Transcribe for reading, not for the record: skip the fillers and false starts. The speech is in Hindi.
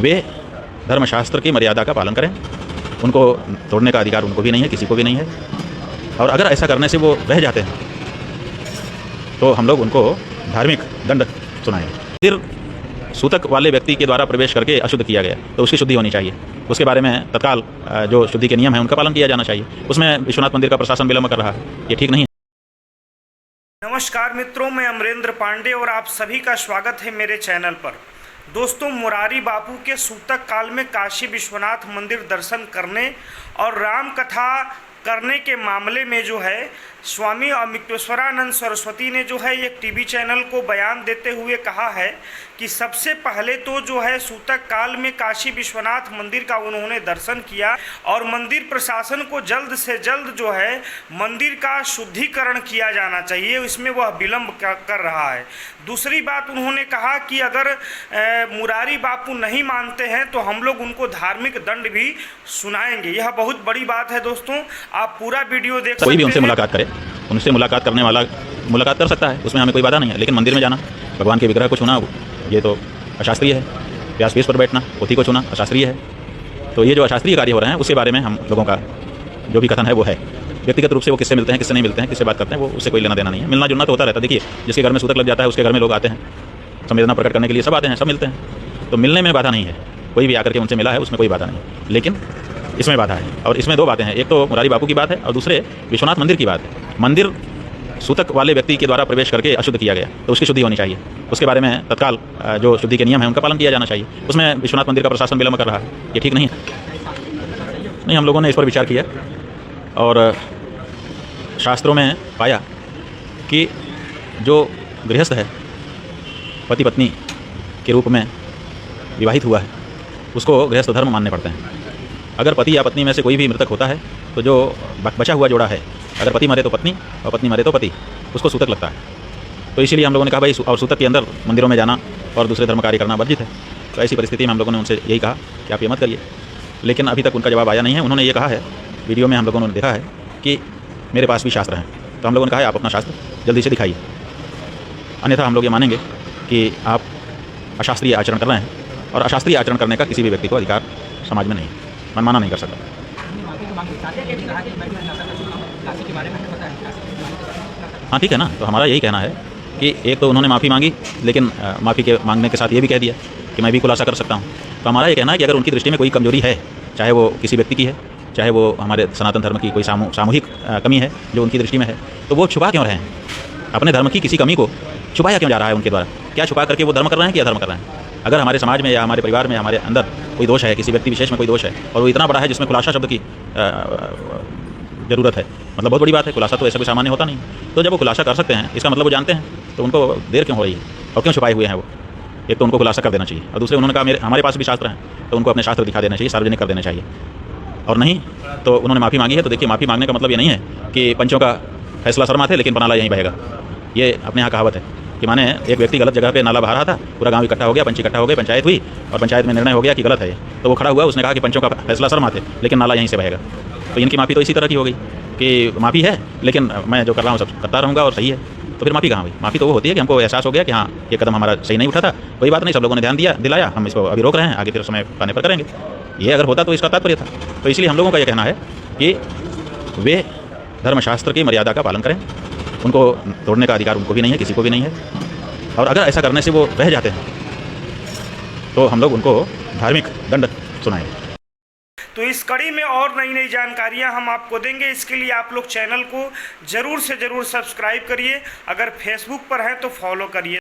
वे धर्मशास्त्र की मर्यादा का पालन करें। उनको तोड़ने का अधिकार उनको भी नहीं है, किसी को भी नहीं है। और अगर ऐसा करने से वो रह जाते हैं तो हम लोग उनको धार्मिक दंड सुनाएंगे। फिर सूतक वाले व्यक्ति के द्वारा प्रवेश करके अशुद्ध किया गया तो उसकी शुद्धि होनी चाहिए। उसके बारे में तत्काल जो शुद्धि के नियम हैं उनका पालन किया जाना चाहिए। उसमें विश्वनाथ मंदिर का प्रशासन विलंब कर रहा है, ये ठीक नहीं है। नमस्कार मित्रों, मैं अमरेंद्र पांडे और आप सभी का स्वागत है मेरे चैनल पर। दोस्तों, मुरारी बापू के सूतक काल में काशी विश्वनाथ मंदिर दर्शन करने और राम कथा करने के मामले में जो है स्वामी अमितेश्वरानंद सरस्वती ने जो है एक टीवी चैनल को बयान देते हुए कहा है कि सबसे पहले तो जो है सूतक काल में काशी विश्वनाथ मंदिर का उन्होंने दर्शन किया और मंदिर प्रशासन को जल्द से जल्द जो है मंदिर का शुद्धिकरण किया जाना चाहिए, इसमें वह विलंब कर रहा है। दूसरी बात उन्होंने कहा कि अगर मुरारी बापू नहीं मानते हैं तो हम लोग उनको धार्मिक दंड भी सुनाएंगे। यह बहुत बड़ी बात है दोस्तों, आप पूरा वीडियो देख सकते हैं। कोई भी उनसे मुलाकात करे, उनसे मुलाकात करने वाला मुलाकात कर सकता है, उसमें हमें कोई बाधा नहीं है। लेकिन मंदिर में जाना, भगवान के विग्रह को छूना, ये तो अशास्त्रीय है। व्यासपीठ पर बैठना, पोथी को छूना अशास्त्रीय है। तो ये जो अशास्त्रीय कार्य हो रहे हैं उसके बारे में हम लोगों का जो भी कथन है वो है। व्यक्तिगत रूप से वो किससे मिलते हैं, किससे नहीं मिलते हैं, किससे बात करते हैं, वो उससे कोई लेना देना नहीं है। मिलना जुलना तो होता रहता है। देखिए, जिसके घर में सूतक लग जाता है उसके घर में लोग आते हैं, संवेदना प्रकट करने के लिए सब आते हैं, सब मिलते हैं। तो मिलने में बाधा नहीं है, कोई भी आकर के उनसे मिला है उसमें कोई बाधा नहीं। लेकिन इसमें बाधा है, और इसमें दो बातें हैं। एक तो मुरारी बापू की बात है और दूसरे विश्वनाथ मंदिर की बात है। मंदिर सूतक वाले व्यक्ति के द्वारा प्रवेश करके अशुद्ध किया गया तो उसकी शुद्धि होनी चाहिए। उसके बारे में तत्काल जो शुद्धि के नियम हैं उनका पालन किया जाना चाहिए। उसमें विश्वनाथ मंदिर का प्रशासन विलंब कर रहा है, ये ठीक नहीं है। नहीं, हम लोगों ने इस पर विचार किया और शास्त्रों में पाया कि जो गृहस्थ है, पति पत्नी के रूप में विवाहित हुआ है, उसको गृहस्थ धर्म मानने पड़ते हैं। अगर पति या पत्नी में से कोई भी मृतक होता है तो जो बचा हुआ जोड़ा है, अगर पति मरे तो पत्नी और पत्नी मरे तो पति, उसको सूतक लगता है। तो इसीलिए हम लोगों ने कहा भाई, और सूतक के अंदर मंदिरों में जाना और दूसरे धर्म कार्य करना वर्जित है। तो ऐसी परिस्थिति में हम लोगों ने उनसे यही कहा कि आप ये मत करिए। लेकिन अभी तक उनका जवाब आया नहीं है। उन्होंने ये कहा है, वीडियो में हम लोगों ने देखा है कि मेरे पास भी शास्त्र हैं। तो हम लोगों ने कहा है आप अपना शास्त्र जल्दी से दिखाइए, अन्यथा हम लोग ये मानेंगे कि आप अशास्त्रीय आचरण कर रहे हैं। और अशास्त्रीय आचरण करने का किसी भी व्यक्ति को अधिकार समाज में नहीं, मनमाना नहीं कर सकता। हाँ ठीक है ना, तो हमारा यही कहना है कि एक तो उन्होंने माफ़ी मांगी, लेकिन माफ़ी के मांगने के साथ ये भी कह दिया कि मैं भी खुलासा कर सकता हूँ। तो हमारा ये कहना है कि अगर उनकी दृष्टि में कोई कमजोरी है, चाहे वो किसी व्यक्ति की है, चाहे वो हमारे सनातन धर्म की कोई सामूहिक कमी है जो उनकी दृष्टि में है, तो वो छुपा क्यों रहे हैं? अपने धर्म की किसी कमी को छुपाया क्यों जा रहा है उनके द्वारा? क्या छुपा करके वो धर्म कर रहे हैं कि अधर्म कर रहे हैं? अगर हमारे समाज में या हमारे परिवार में, हमारे अंदर कोई दोष है, किसी व्यक्ति विशेष में कोई दोष है और वो इतना बड़ा है जिसमें खुलासा शब्द की ज़रूरत है, मतलब बहुत बड़ी बात है। खुलासा तो ऐसा कोई सामान्य होता नहीं। तो जब वो खुलासा कर सकते हैं, इसका मतलब वो जानते हैं, तो उनको देर क्यों हो रही है और क्यों छुपाए हुए हैं वो? एक तो उनको खुलासा कर देना चाहिए, और दूसरे उन्होंने कहा हमारे पास भी शास्त्र हैं, तो उनको अपने शास्त्र दिखा देना चाहिए, सार्वजनिक कर देना चाहिए। और नहीं तो उन्होंने माफ़ी मांगी है, तो देखिए, माफ़ी मांगने का मतलब ये नहीं है कि पंचों का फैसला सर माथे लेकिन बनाला यहीं बहेगा। ये अपने यहाँ कहावत है कि माने एक व्यक्ति गलत जगह पे नाला बहा रहा था, पूरा गांव इकट्ठा हो गया, पंच इकट्ठा हो गए, पंचायत हुई और पंचायत में निर्णय हो गया कि गलत है ये। तो वो खड़ा हुआ, उसने कहा कि पंचों का फैसला सर माथे लेकिन नाला यहीं से बहेगा। तो इनकी माफ़ी तो इसी तरह की हो गई कि माफ़ी है लेकिन मैं जो कर रहा हूँ सब करता रहूँगा और सही है। तो फिर माफ़ी कहाँ हुई? माफ़ी तो वो होती है कि हमको एहसास हो गया कि हाँ, ये कदम हमारा सही नहीं उठा था, कोई बात नहीं, सब लोगों ने ध्यान दिलाया, हम इसको अभी रोक रहे हैं, आगे फिर समय पाने पर करेंगे। ये अगर होता तो इसका तात्पर्य था। तो इसलिए हम लोगों का ये कहना है कि वे धर्मशास्त्र की मर्यादा का पालन करें। उनको तोड़ने का अधिकार उनको भी नहीं है, किसी को भी नहीं है। और अगर ऐसा करने से वो रह जाते हैं तो हम लोग उनको धार्मिक दंड सुनाएंगे। तो इस कड़ी में और नई नई जानकारियां हम आपको देंगे। इसके लिए आप लोग चैनल को ज़रूर से ज़रूर सब्सक्राइब करिए। अगर फेसबुक पर हैं तो फॉलो करिए।